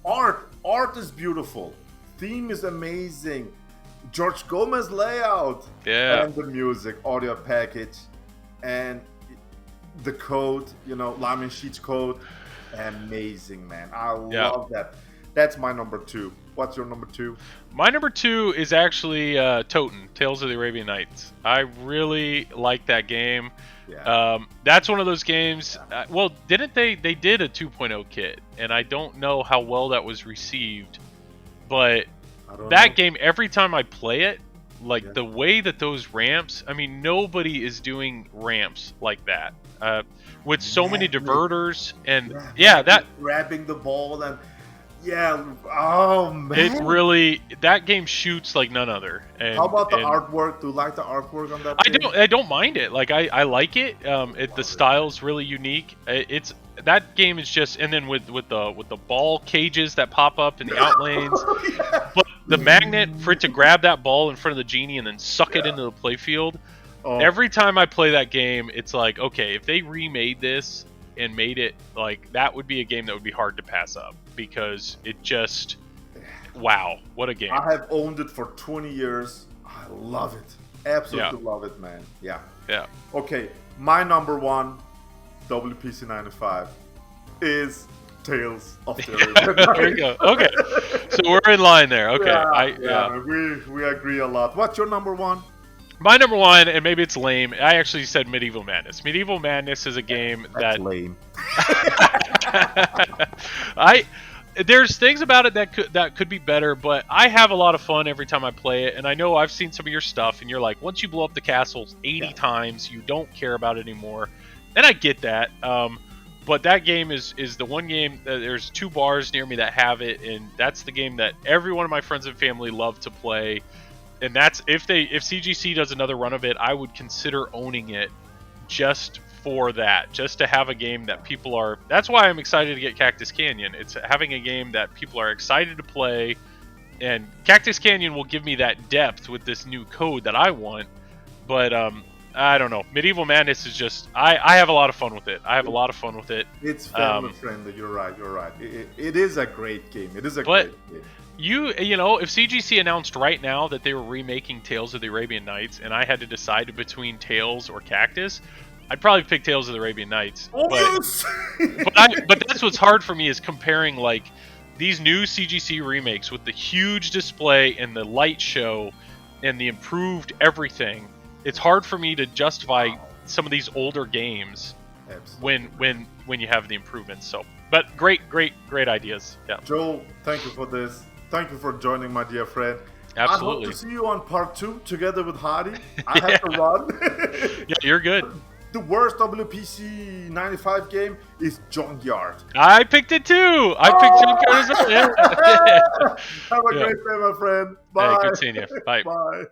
art. Art is beautiful. Theme is amazing. George Gomez layout. Yeah. And the music, audio package, and the code, Lyman Sheets code. Amazing, man. I love that. That's my number 2. What's your number 2? My number 2 is actually Toten, Tales of the Arabian Nights. I really like that game. Yeah. That's one of those games. Well, didn't they did a 2.0 kit, and I don't know how well that was received, but that game, every time I play it, like the way that those ramps, I mean, nobody is doing ramps like that. With so many diverters and that grabbing the ball and oh man, it really, that game shoots like none other. And how about the artwork? Do you like the artwork on that? I don't mind it. Like I like it. The style's really unique. It's that game is just, and then with the ball cages that pop up in the out lanes, but the magnet for it to grab that ball in front of the genie and then suck it into the playfield. Every time I play that game, it's like, okay, if they remade this and made it like, that would be a game that would be hard to pass up, because it just, wow, what a game. I have owned it for 20 years. I love it. Absolutely love it, man. Yeah. Okay, my number 1 WPC 95 is Tales of the Arabian Nights. There you go. Okay, so we're in line there. Okay, we agree a lot. What's your number 1? My number 1, and maybe it's lame, I actually said Medieval Madness. Medieval Madness is a game That's lame. There's things about it that could be better, but I have a lot of fun every time I play it, and I know I've seen some of your stuff, and you're like, once you blow up the castles 80 times, you don't care about it anymore, and I get that. But that game is the one game that there's 2 bars near me that have it, and that's the game that every one of my friends and family love to play. And that's if CGC does another run of it, I would consider owning it just for that, just to have a game that people are. That's why I'm excited to get Cactus Canyon. It's having a game that people are excited to play, and Cactus Canyon will give me that depth with this new code that I want. But I don't know. Medieval Madness is just, I have a lot of fun with it. It's family friendly. You're right. It is a great game. Great game. You know, if CGC announced right now that they were remaking Tales of the Arabian Nights, and I had to decide between Tales or Cactus, I'd probably pick Tales of the Arabian Nights. But that's what's hard for me, is comparing like these new CGC remakes with the huge display and the light show and the improved everything. It's hard for me to justify some of these older games when you have the improvements. So, but great ideas. Yeah. Joel, thank you for this. Thank you for joining, my dear friend. Absolutely. I hope to see you on part 2 together with Hadi. I have to run. Yeah, you're good. The worst WPC 95 game is Junkyard. I picked it too. I picked Junkyard as well. Yeah. Have a great day, my friend. Bye. Hey, good seeing you. Bye. Bye.